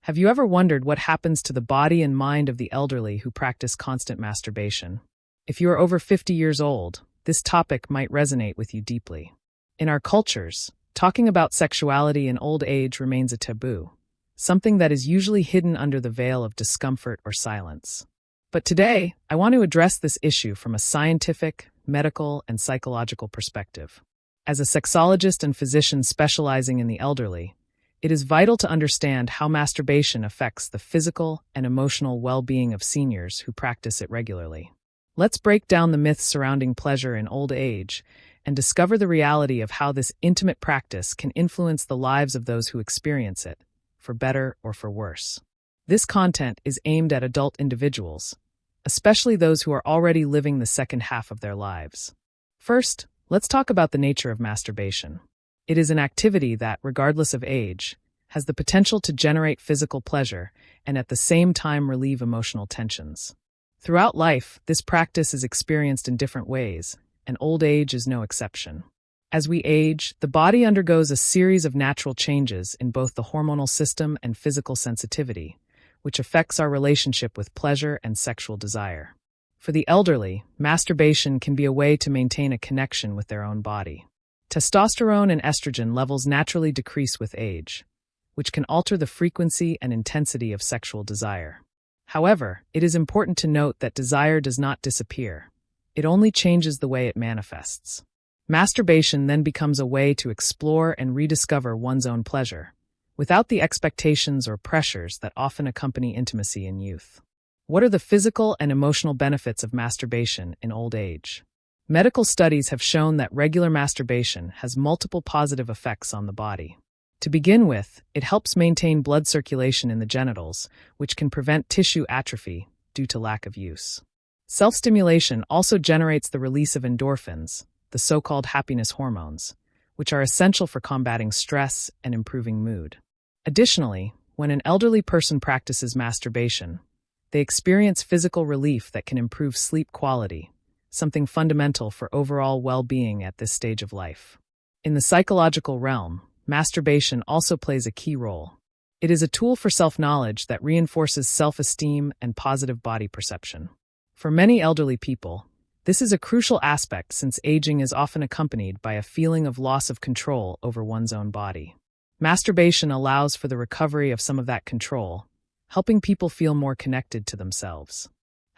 Have you ever wondered what happens to the body and mind of the elderly who practice constant masturbation? If you are over 50 years old, this topic might resonate with you deeply. In our cultures, talking about sexuality in old age remains a taboo, something that is usually hidden under the veil of discomfort or silence. But today, I want to address this issue from a scientific, medical, and psychological perspective. As a sexologist and physician specializing in the elderly, it is vital to understand how masturbation affects the physical and emotional well-being of seniors who practice it regularly. Let's break down the myths surrounding pleasure in old age and discover the reality of how this intimate practice can influence the lives of those who experience it, for better or for worse. This content is aimed at adult individuals, especially those who are already living the second half of their lives. First, let's talk about the nature of masturbation. It is an activity that, regardless of age, has the potential to generate physical pleasure and at the same time relieve emotional tensions. Throughout life, this practice is experienced in different ways, and old age is no exception. As we age, the body undergoes a series of natural changes in both the hormonal system and physical sensitivity, which affects our relationship with pleasure and sexual desire. For the elderly, masturbation can be a way to maintain a connection with their own body. Testosterone and estrogen levels naturally decrease with age, which can alter the frequency and intensity of sexual desire. However, it is important to note that desire does not disappear. It only changes the way it manifests. Masturbation then becomes a way to explore and rediscover one's own pleasure, without the expectations or pressures that often accompany intimacy in youth. What are the physical and emotional benefits of masturbation in old age? Medical studies have shown that regular masturbation has multiple positive effects on the body. To begin with, it helps maintain blood circulation in the genitals, which can prevent tissue atrophy due to lack of use. Self-stimulation also generates the release of endorphins, the so-called happiness hormones, which are essential for combating stress and improving mood. Additionally, when an elderly person practices masturbation, they experience physical relief that can improve sleep quality, something fundamental for overall well-being at this stage of life. In the psychological realm, masturbation also plays a key role. It is a tool for self-knowledge that reinforces self-esteem and positive body perception. For many elderly people, this is a crucial aspect since aging is often accompanied by a feeling of loss of control over one's own body. Masturbation allows for the recovery of some of that control, helping people feel more connected to themselves.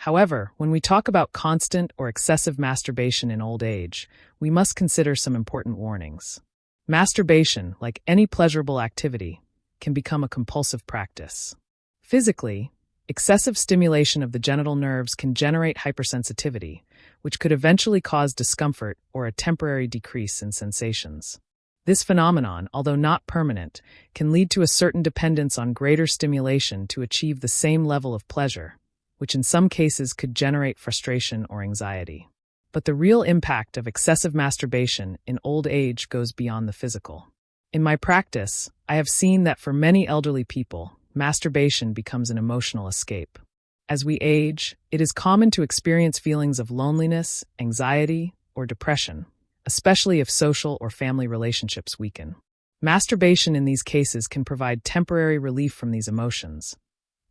However, when we talk about constant or excessive masturbation in old age, we must consider some important warnings. Masturbation, like any pleasurable activity, can become a compulsive practice. Physically, excessive stimulation of the genital nerves can generate hypersensitivity, which could eventually cause discomfort or a temporary decrease in sensations. This phenomenon, although not permanent, can lead to a certain dependence on greater stimulation to achieve the same level of pleasure, which in some cases could generate frustration or anxiety. But the real impact of excessive masturbation in old age goes beyond the physical. In my practice, I have seen that for many elderly people, masturbation becomes an emotional escape. As we age, it is common to experience feelings of loneliness, anxiety, or depression, especially if social or family relationships weaken. Masturbation in these cases can provide temporary relief from these emotions.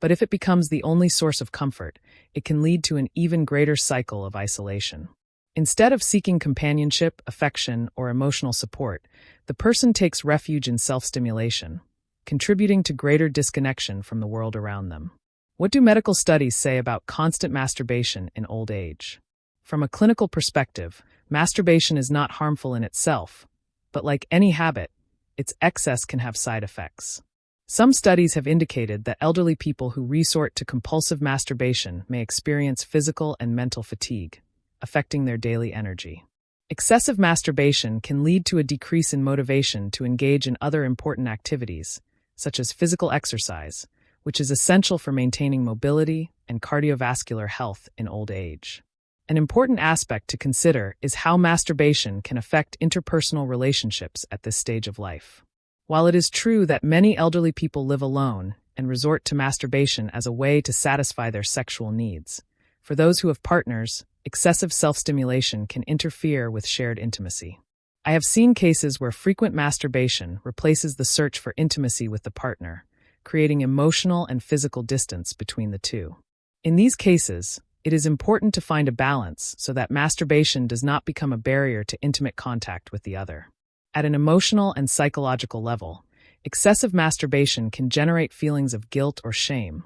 But if it becomes the only source of comfort, it can lead to an even greater cycle of isolation. Instead of seeking companionship, affection, or emotional support, the person takes refuge in self-stimulation, contributing to greater disconnection from the world around them. What do medical studies say about constant masturbation in old age? From a clinical perspective, masturbation is not harmful in itself, but like any habit, its excess can have side effects. Some studies have indicated that elderly people who resort to compulsive masturbation may experience physical and mental fatigue, affecting their daily energy. Excessive masturbation can lead to a decrease in motivation to engage in other important activities, such as physical exercise, which is essential for maintaining mobility and cardiovascular health in old age. An important aspect to consider is how masturbation can affect interpersonal relationships at this stage of life. While it is true that many elderly people live alone and resort to masturbation as a way to satisfy their sexual needs, for those who have partners, excessive self-stimulation can interfere with shared intimacy. I have seen cases where frequent masturbation replaces the search for intimacy with the partner, creating emotional and physical distance between the two. In these cases, it is important to find a balance so that masturbation does not become a barrier to intimate contact with the other. At an emotional and psychological level, excessive masturbation can generate feelings of guilt or shame,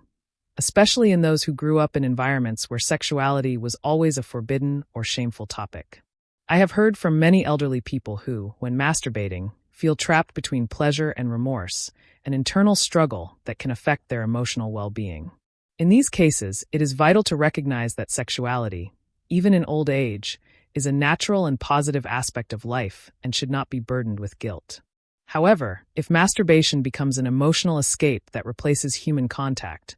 especially in those who grew up in environments where sexuality was always a forbidden or shameful topic. I have heard from many elderly people who, when masturbating, feel trapped between pleasure and remorse, an internal struggle that can affect their emotional well-being. In these cases, it is vital to recognize that sexuality, even in old age, is a natural and positive aspect of life and should not be burdened with guilt. However, if masturbation becomes an emotional escape that replaces human contact,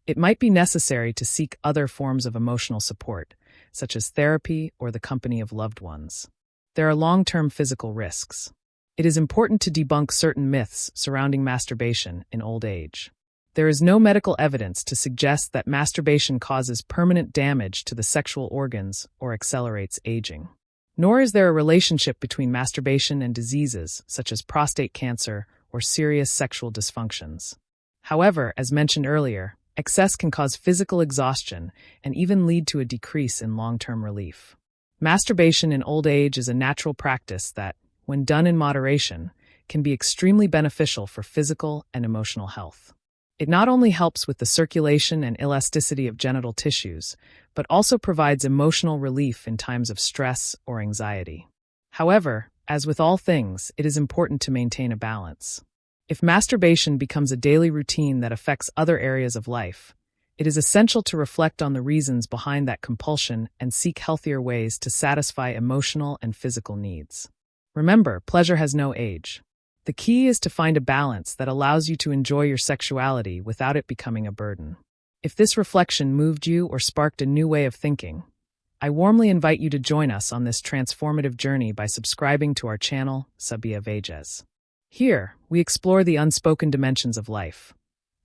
it might be necessary to seek other forms of emotional support, such as therapy or the company of loved ones. There are long-term physical risks. It is important to debunk certain myths surrounding masturbation in old age. There is no medical evidence to suggest that masturbation causes permanent damage to the sexual organs or accelerates aging. Nor is there a relationship between masturbation and diseases such as prostate cancer or serious sexual dysfunctions. However, as mentioned earlier, excess can cause physical exhaustion and even lead to a decrease in long-term relief. Masturbation in old age is a natural practice that, when done in moderation, can be extremely beneficial for physical and emotional health. It not only helps with the circulation and elasticity of genital tissues, but also provides emotional relief in times of stress or anxiety. However, as with all things, it is important to maintain a balance. If masturbation becomes a daily routine that affects other areas of life, it is essential to reflect on the reasons behind that compulsion and seek healthier ways to satisfy emotional and physical needs. Remember, pleasure has no age. The key is to find a balance that allows you to enjoy your sexuality without it becoming a burden. If this reflection moved you or sparked a new way of thinking, I warmly invite you to join us on this transformative journey by subscribing to our channel, Sabia Vejas. Here, we explore the unspoken dimensions of life,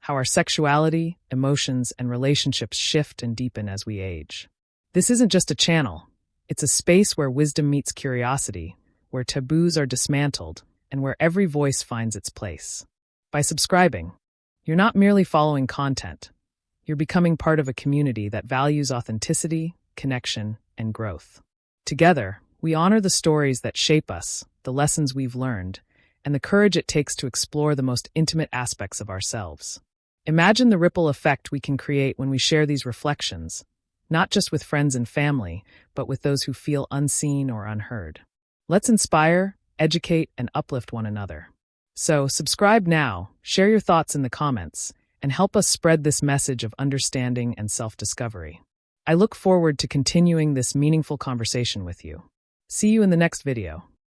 how our sexuality, emotions, and relationships shift and deepen as we age. This isn't just a channel, it's a space where wisdom meets curiosity, where taboos are dismantled, and where every voice finds its place. By subscribing, you're not merely following content, you're becoming part of a community that values authenticity, connection, and growth. Together, we honor the stories that shape us, the lessons we've learned, and the courage it takes to explore the most intimate aspects of ourselves. Imagine the ripple effect we can create when we share these reflections, not just with friends and family, but with those who feel unseen or unheard. Let's inspire, educate, and uplift one another. So, subscribe now, share your thoughts in the comments, and help us spread this message of understanding and self-discovery. I look forward to continuing this meaningful conversation with you. See you in the next video.